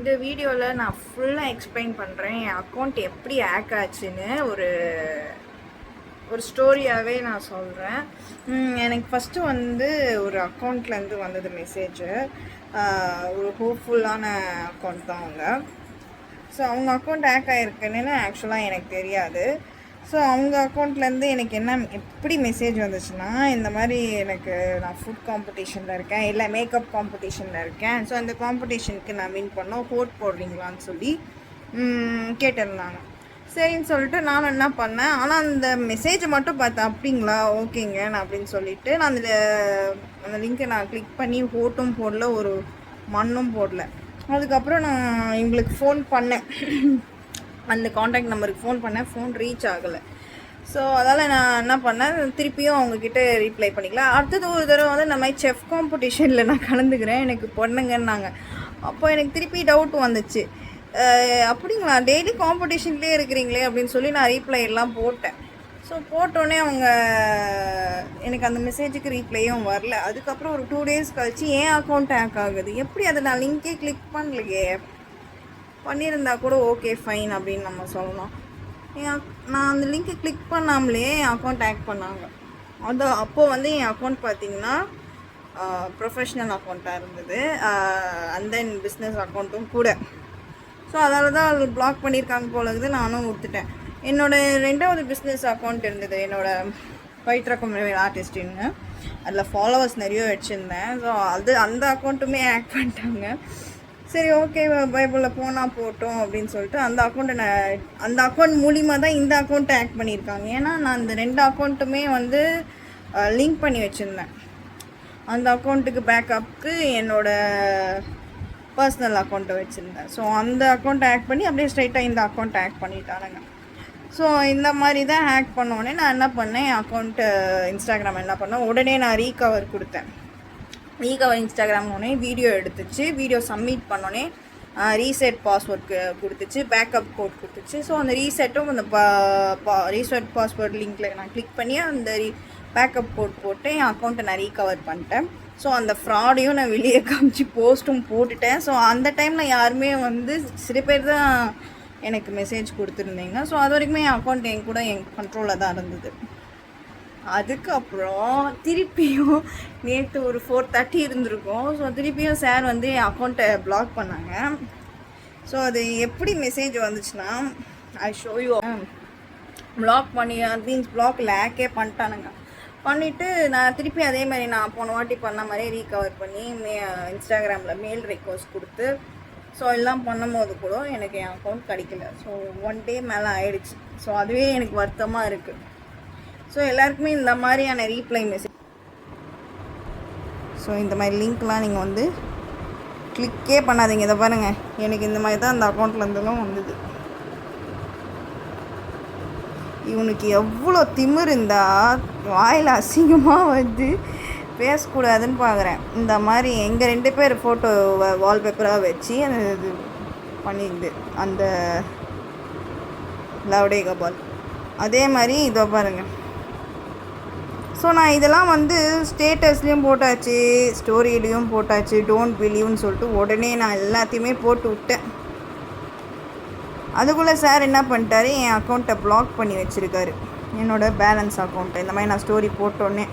இந்த வீடியோவில் நான் ஃபுல்லாக எக்ஸ்பிளைன் பண்ணுறேன் என் அக்கௌண்ட் எப்படி ஹேக் ஆச்சுன்னு ஒரு ஸ்டோரியாகவே நான் சொல்கிறேன். எனக்கு ஃபஸ்ட்டு வந்து ஒரு அக்கௌண்ட்லேருந்து வந்தது மெசேஜு. ஒரு ஹோப்ஃபுல்லான அக்கௌண்ட் தான் அவங்க. ஸோ அவங்க அக்கௌண்ட் ஹேக் ஆகிருக்குன்னு ஆக்சுவலாக எனக்கு தெரியாது. ஸோ அவங்க அக்கௌண்ட்லேருந்து எனக்கு எப்படி மெசேஜ் வந்துச்சுன்னா, இந்த மாதிரி நான் ஃபுட் காம்படிஷனில் இருக்கேன், இல்லை மேக்கப் காம்படிஷனில் இருக்கேன். ஸோ அந்த காம்படிஷனுக்கு நான் வின் பண்ணோம், ஓட் போடுறீங்களான்னு சொல்லி கேட்டிருந்தாங்க. சரின்னு சொல்லிட்டு நானும் என்ன பண்ணேன், ஆனால் அந்த மெசேஜை மட்டும் பார்த்தேன். அப்படிங்களா, ஓகேங்க நான் அப்படின்னு சொல்லிவிட்டு நான் அந்த லிங்க்கை நான் கிளிக் பண்ணி ஓட்டும் போடல, ஒரு மண்ணும் போடல. அதுக்கப்புறம் நான் இவங்களுக்கு ஃபோன் பண்ணேன், அந்த காண்டாக்ட் நம்பருக்கு ஃபோன் பண்ணேன், ஃபோன் ரீச் ஆகலை. ஸோ அதால் நான் என்ன பண்ணேன், திருப்பியும் அவங்கக்கிட்ட ரீப்ளை பண்ணிக்கலாம். அடுத்தது ஒரு தடவை வந்து இந்த மாதிரி செஃப் காம்படிஷனில் நான் கலந்துக்கிறேன், எனக்கு பொண்ணுங்கன்னாங்க. அப்போ எனக்கு திருப்பி டவுட் வந்துச்சு, அப்படிங்களா டெய்லி காம்படிஷன்லேயே இருக்கிறீங்களே அப்படின்னு சொல்லி நான் ரீப்ளை எல்லாம் போட்டேன். ஸோ போட்டோன்னே அவங்க எனக்கு அந்த மெசேஜுக்கு ரீப்ளையும் வரல. அதுக்கப்புறம் ஒரு 2 days கழிச்சு என் அக்கௌண்ட் ஹேக் ஆகுது. எப்படி அதை நான் லிங்கே கிளிக் பண்ணலையே, பண்ணியிருந்தா கூட ஓகே ஃபைன் அப்படின்னு நம்ம சொல்லலாம். நான் அந்த லிங்க்கை கிளிக் பண்ணாமலே என் அக்கௌண்ட் ஹேக் பண்ணாங்க. அப்போது வந்து என் அக்கௌண்ட் பார்த்திங்கன்னா ப்ரொஃபஷ்னல் அக்கௌண்ட்டாக இருந்தது, அண்ட் தென் பிஸ்னஸ் அக்கௌண்ட்டும் கூட. ஸோ அதால் தான் அது பிளாக் பண்ணியிருக்காங்க போல இருக்குது. நானும் விட்டுட்டேன். என்னோடய 2வது பிஸ்னஸ் அக்கௌண்ட் இருந்தது, என்னோடய பவித்ரகுமாரி ஆர்டிஸ்டின்னு. அதில் ஃபாலோவர்ஸ் நிறைய வச்சுருந்தேன். ஸோ அந்த அக்கௌண்ட்டுமே ஹேக் பண்ணிட்டாங்க. சரி ஓகே, பைபிளில் போனால் போட்டோம் அப்படின்னு சொல்லிட்டு அந்த அக்கௌண்ட் மூலிமா தான் இந்த அக்கௌண்ட்டை ஹேக் பண்ணியிருக்காங்க. ஏன்னா நான் இந்த 2 அக்கௌண்ட்டுமே வந்து லிங்க் பண்ணி வச்சுருந்தேன். அந்த அக்கௌண்ட்டுக்கு பேக்கப்புக்கு என்னோடய பர்சனல் அக்கௌண்ட்டை வச்சுருந்தேன். ஸோ அந்த அக்கௌண்ட்டை ஹேக் பண்ணி அப்படியே ஸ்ட்ரைட்டாக இந்த அக்கௌண்ட்டை ஹேக் பண்ணிட்டானுங்க. ஸோ இந்த மாதிரி தான் ஹேக் பண்ணோடனே நான் என்ன பண்ணேன், என் அக்கௌண்ட்டு இன்ஸ்டாகிராம் என்ன பண்ணேன், உடனே நான் ரீகவர் கொடுத்தேன். ரீகவர் இன்ஸ்டாகிராம் உடனே வீடியோ எடுத்துச்சு, வீடியோ சப்மிட் பண்ணோடனே ரீசெட் பாஸ்வேர்டுக்கு கொடுத்துச்சு, பேக்கப் கோட் கொடுத்துச்சு. ஸோ அந்த ரீசெட்டும் அந்த ரீசெட் பாஸ்வேர்டு லிங்க்கில் நான் கிளிக் பண்ணி அந்த பேக்கப் கோட் போட்டு என் அக்கௌண்ட்டை நான் ரீகவர் பண்ணிட்டேன். ஸோ அந்த ஃப்ராடையும் நான் வெளியே காமிச்சு போஸ்ட்டும் போட்டுட்டேன். ஸோ அந்த டைமில் யாருமே வந்து சில பேர் தான் எனக்கு மெசேஜ் கொடுத்துருந்தீங்க. ஸோ அது வரைக்குமே என் அக்கௌண்ட் என் கண்ட்ரோலில் தான் இருந்தது. அதுக்கப்புறம் திருப்பியும் நேற்று ஒரு 4:30 இருந்திருக்கும். ஸோ திருப்பியும் சார் வந்து என் அக்கௌண்ட்டை பிளாக் பண்ணாங்க. ஸோ அது எப்படி மெசேஜ் வந்துச்சுன்னா, ஐ ஷோ யூ. பிளாக் பண்ணி மீன்ஸ் பிளாக்கில் ஹேக்கே பண்ணிட்டானுங்க. பண்ணிவிட்டு நான் திருப்பி அதே மாதிரி நான் போன வாட்டி பண்ண மாதிரியே ரீகவர் பண்ணி இன்ஸ்டாகிராமில் மெயில் ரெக்வஸ்ட் கொடுத்து ஸோ எல்லாம் பண்ணும்போது கூட எனக்கு என் அக்கௌண்ட் கிடைக்கல. ஸோ 1 day மேலே ஆயிடுச்சு. ஸோ அதுவே எனக்கு வருத்தமாக இருக்குது. ஸோ எல்லாருக்குமே இந்த மாதிரியான ரீப்ளை மெசேஜ், ஸோ இந்த மாதிரி லிங்க்லாம் நீங்கள் வந்து கிளிக்கே பண்ணாதீங்க. இதை பாருங்கள், எனக்கு இந்த மாதிரி தான் அந்த அக்கௌண்ட்லேருந்துலாம் வந்தது. இவனுக்கு எவ்வளோ திமிர் இருந்தால் வாயில் அசிங்கமாக வந்து பேசக்கூடாதுன்னு பார்க்குறேன். இந்த மாதிரி எங்கள் 2 பேர் ஃபோட்டோ வால்பேப்பராக வச்சு அந்த இது பண்ணியிருந்து அந்த லவ்டே கபால் அதே மாதிரி இதோ பாருங்கள். ஸோ நான் இதெல்லாம் வந்து ஸ்டேட்டஸ்லேயும் போட்டாச்சு, ஸ்டோரியிலையும் போட்டாச்சு, டோன்ட் பிலீவ்னு சொல்லிட்டு உடனே நான் எல்லாத்தையுமே போட்டு விட்டேன். அதுக்குள்ளே சார் என்ன பண்ணிட்டாரு, என் அக்கௌண்ட்டை பிளாக் பண்ணி வச்சுருக்காரு, என்னோடய பேலன்ஸ் அக்கௌண்ட்டை. இந்த மாதிரி நான் ஸ்டோரி போட்டோன்னே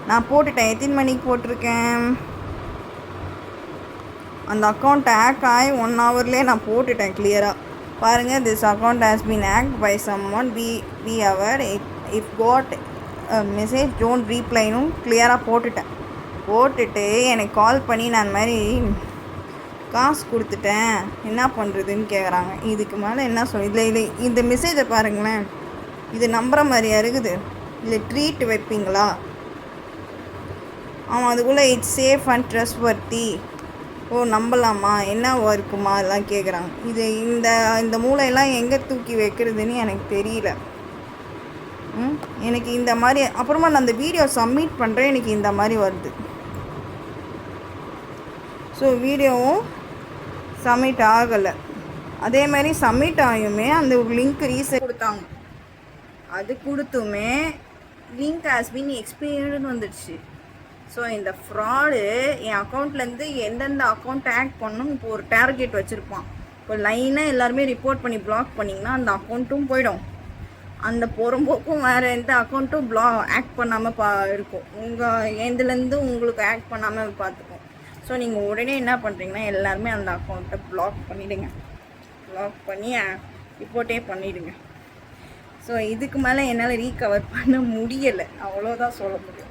நான் போட்டுட்டேன். எத்தனை மணிக்கு போட்டிருக்கேன், அந்த அக்கௌண்ட்டை ஹேக் ஆகி 1 hourலேயே நான் போட்டுட்டேன் கிளியராக. பாருங்கள், this account has been hacked by someone, be aware if got message don't ரீப்ளைனும் கிளியராக போட்டுட்டு எனக்கு கால் பண்ணி நான் இந்த மாதிரி காசு கொடுத்துட்டேன் என்ன பண்ணுறதுன்னு கேட்குறாங்க. இதுக்கு மேலே என்ன இல்லை இந்த மெசேஜை பாருங்களேன், இது நம்புகிற மாதிரியா இருக்குது, இல்லை ட்ரீட் வைப்பீங்களா? ஆமாம், அதுக்குள்ளே இட்ஸ் சேஃப் அண்ட் ட்ரஸ்ட்வர்த்தி. ஓ நம்பலாமா, என்ன இருக்குமா அதெல்லாம் கேட்குறாங்க. இது இந்த மூளையெல்லாம் எங்கே தூக்கி வைக்கிறதுன்னு எனக்கு தெரியல. எனக்கு இந்த மாதிரி அப்புறமா நான் அந்த வீடியோ சப்மிட் பண்ணுறேன், எனக்கு இந்த மாதிரி வருது. ஸோ வீடியோவும் சப்மிட் ஆகலை. அதே மாதிரி சப்மிட் ஆகியுமே அந்த ஒரு லிங்க் ரீசெட் கொடுத்தாங்க. அது கொடுத்துமே லிங்க் ஹாஸ் பீன் எக்ஸ்பயர்டுன்னு வந்துடுச்சு. ஸோ இந்த ஃப்ராடு என் அக்கௌண்ட்லேருந்து எந்தெந்த அக்கௌண்ட் ஹேக் பண்ணணும் இப்போ ஒரு டார்கெட் வச்சுருப்பான். இப்போ லைனாக எல்லாருமே ரிப்போர்ட் பண்ணி பிளாக் பண்ணிங்கன்னா அந்த அக்கௌண்ட்டும் போயிடும், அந்த புறம்போக்கும் வேறு எந்த அக்கௌண்ட்டும் ஆக்ட் பண்ணாமல் இருக்கும். உங்கள் எந்துலேருந்து உங்களுக்கு ஆக்ட் பண்ணாமல் பார்த்துக்கும். ஸோ நீங்கள் உடனே என்ன பண்ணுறீங்கன்னா எல்லாருமே அந்த அக்கௌண்ட்டை பிளாக் பண்ணிவிடுங்க. பிளாக் பண்ணி ரிப்போர்ட்டே பண்ணிவிடுங்க. ஸோ இதுக்கு மேலே என்னால் ரீகவர் பண்ண முடியலை, அவ்வளோதான் சொல்ல முடியும்.